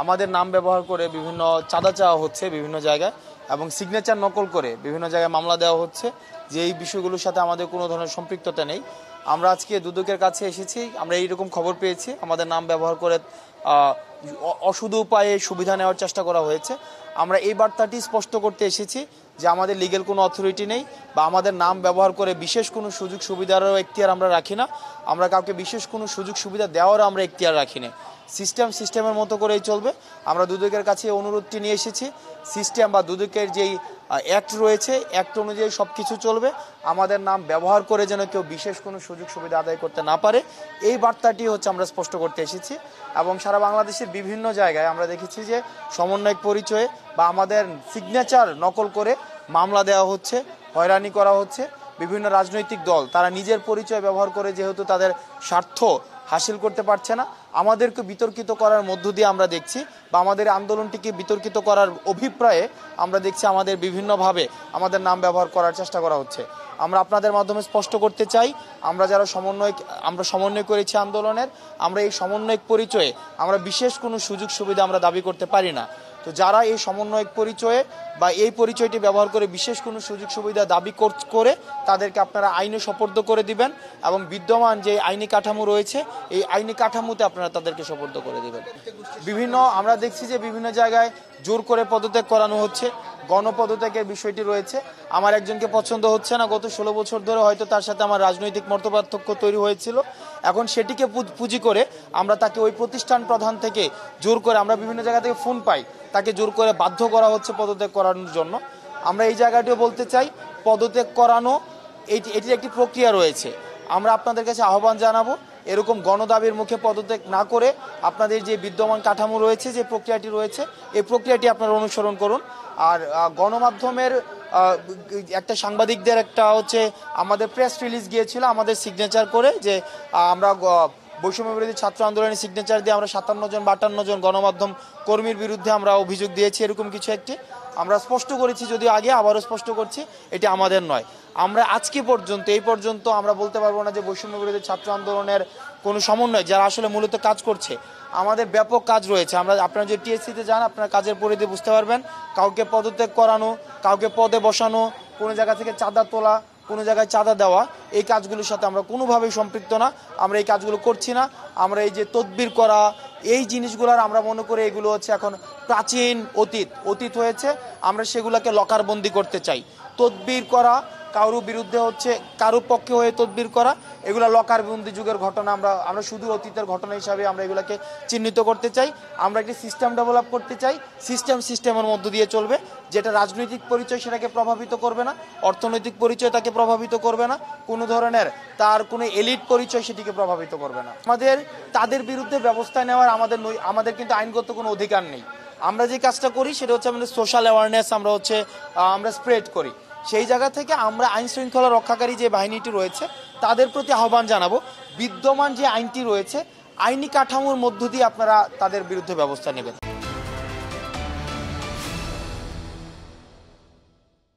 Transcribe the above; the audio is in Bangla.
আমাদের নাম ব্যবহার করে বিভিন্ন চাঁদা চাওয়া হচ্ছে বিভিন্ন জায়গায় এবং সিগনেচার নকল করে বিভিন্ন জায়গায় মামলা দেওয়া হচ্ছে, যে এই বিষয়গুলোর সাথে আমাদের কোনো ধরনের সম্পৃক্ততা নেই। আমরা আজকে দুদকের কাছে এসেছি, আমরা এইরকম খবর পেয়েছি আমাদের নাম ব্যবহার করে অসুধ উপায়ে সুবিধা নেওয়ার চেষ্টা করা হয়েছে। আমরা এই বার্তাটি স্পষ্ট করতে এসেছি যে আমাদের লিগ্যাল কোনো অথরিটি নেই বা আমাদের নাম ব্যবহার করে বিশেষ কোনো সুযোগ সুবিধারও এখতিয়ার আমরা রাখি না। আমরা কাউকে বিশেষ কোনো সুযোগ সুবিধা দেওয়ারও আমরা এখতিয়ার রাখি না। সিস্টেমের মতো করেই চলবে। আমরা দুদকের কাছে অনুরোধটি নিয়ে এসেছি, সিস্টেম বা দুদকের যেই অ্যাক্ট রয়েছে অ্যাক্ট অনুযায়ী সব কিছু চলবে। আমাদের নাম ব্যবহার করে যেন কেউ বিশেষ কোনো সুযোগ সুবিধা আদায় করতে না পারে, এই বার্তাটি আমরা স্পষ্ট করতে এসেছি। এবং সারা বাংলাদেশের বিভিন্ন জায়গায় আমরা দেখেছি যে সমন্বয়ক পরিচয়ে বা আমাদের সিগনেচার নকল করে মামলা দেওয়া হচ্ছে, হয়রানি করা হচ্ছে। বিভিন্ন রাজনৈতিক দল তারা নিজের পরিচয় ব্যবহার করে যেহেতু তাদের স্বার্থ হাসিল করতে পারছে না, আমাদেরকে বিতর্কিত করার মধ্য দিয়ে আমরা দেখছি বা আমাদের আন্দোলনটিকে বিতর্কিত করার অভিপ্রায়ে আমরা দেখছি আমাদের বিভিন্নভাবে আমাদের নাম ব্যবহার করার চেষ্টা করা হচ্ছে। আমরা আপনাদের মাধ্যমে স্পষ্ট করতে চাই, আমরা যারা সমন্বয় করেছি আন্দোলনের, আমরা এই সমন্বয়ক পরিচয়ে আমরা বিশেষ কোনো সুযোগ সুবিধা আমরা দাবি করতে পারি না। তো যারা এই সমন্বয়ক পরিচয়ে বা এই পরিচয়টি ব্যবহার করে বিশেষ কোনো সুযোগ সুবিধা দাবি করে তাদেরকে আপনারা আইনে সোপর্দ করে দিবেন এবং বিদ্যমান যে আইনি কাঠামো রয়েছে এই আইনি কাঠামোতে আপনারা তাদেরকে সোপর্দ করে দিবেন। আমরা দেখছি যে বিভিন্ন জায়গায় জোর করে পদত্যাগ করানো হচ্ছে, গণপদত্যাগের বিষয়টি রয়েছে। আমার একজনকে পছন্দ হচ্ছে না, গত 16 বছর ধরে হয়তো তার সাথে আমার রাজনৈতিক মতপার্থক্য তৈরি হয়েছিল, এখন সেটিকে পুঁজি করে আমরা তাকে ওই প্রতিষ্ঠান প্রধান থেকে জোর করে, আমরা বিভিন্ন জায়গা থেকে ফোন পাই, তাকে জোর করে বাধ্য করা হচ্ছে পদত্যাগ করানোর জন্য। আমরা এই জায়গাটিও বলতে চাই, পদত্যাগ করানো এটির একটি প্রক্রিয়া রয়েছে। আমরা আপনাদের কাছে আহ্বান জানাবো, এরকম গণদাবির মুখে পদত্যাগ না করে আপনাদের যে বিদ্যমান কাঠামো রয়েছে, যে প্রক্রিয়াটি রয়েছে, এই প্রক্রিয়াটি আপনারা অনুসরণ করুন। আর গণমাধ্যমের একটা সাংবাদিকদের আমাদের প্রেস রিলিজ গিয়েছিল আমাদের সিগনেচার করে, যে আমরা বৈষম্য বিরোধী ছাত্র আন্দোলনের সিগনেচার দিয়ে আমরা 57 জন 52 জন গণমাধ্যম কর্মীর বিরুদ্ধে আমরা অভিযোগ দিয়েছি, এরকম কিছু একটি আমরা স্পষ্ট করেছি, যদিও আগে আবারও স্পষ্ট করছি এটি আমাদের নয়। আমরা আজকে এই পর্যন্ত আমরা বলতে পারবো না যে বৈষম্য বিরোধী ছাত্র আন্দোলনের কোনো সমন্বয় যারা আসলে মূলত কাজ করছে। আমাদের ব্যাপক কাজ রয়েছে। আপনারা যে টিএসসিতে যান আপনারা কাজের পরিধি বুঝতে পারবেন। কাউকে পদত্যাগ করানো, কাউকে পদে বসানো, কোনো জায়গা থেকে চাঁদা তোলা, কোনো জায়গায় চাঁদা দেওয়া, এই কাজগুলোর সাথে আমরা কোনোভাবেই সম্পৃক্ত না। আমরা এই কাজগুলো করছি না। আমরা এই যে তদবির করা, এই জিনিসগুলোর আমরা মনে করি এগুলো এখন প্রাচীন অতীত হয়েছে। আমরা সেগুলোকে লকারবন্দি করতে চাই। তদবির করা, কারো বিরুদ্ধে কারো পক্ষে হয়ে তদবির করা, এগুলো লকারবন্দি যুগের ঘটনা। আমরা শুধু অতীতের ঘটনা হিসাবে আমরা এগুলোকে চিহ্নিত করতে চাই। আমরা একটি সিস্টেম ডেভেলপ করতে চাই, সিস্টেমের মধ্য দিয়ে চলবে, যেটা রাজনৈতিক পরিচয় সেটাকে প্রভাবিত করবে না, অর্থনৈতিক পরিচয় তাকে প্রভাবিত করবে না, কোনো ধরনের তার কোনো এলিট পরিচয় সেটিকে প্রভাবিত করবে না। তাদের বিরুদ্ধে ব্যবস্থা নেওয়ার আমাদের কিন্তু আইনগত কোনো অধিকার নেই। আমরা যে কাজটা করি সেটা আমাদের সোশ্যাল অ্যাওয়ারনেস আমরা স্প্রেড করি। সেই জায়গা থেকে আমরা আইন শৃঙ্খলা রক্ষাকারী যে বাহিনীটি রয়েছে তাদের প্রতি আহ্বান জানাবো, বিদ্যমান যে আইনটি রয়েছে আইনি কাঠামোর মধ্য দিয়ে আপনারা তাদের বিরুদ্ধে ব্যবস্থা নেবেন।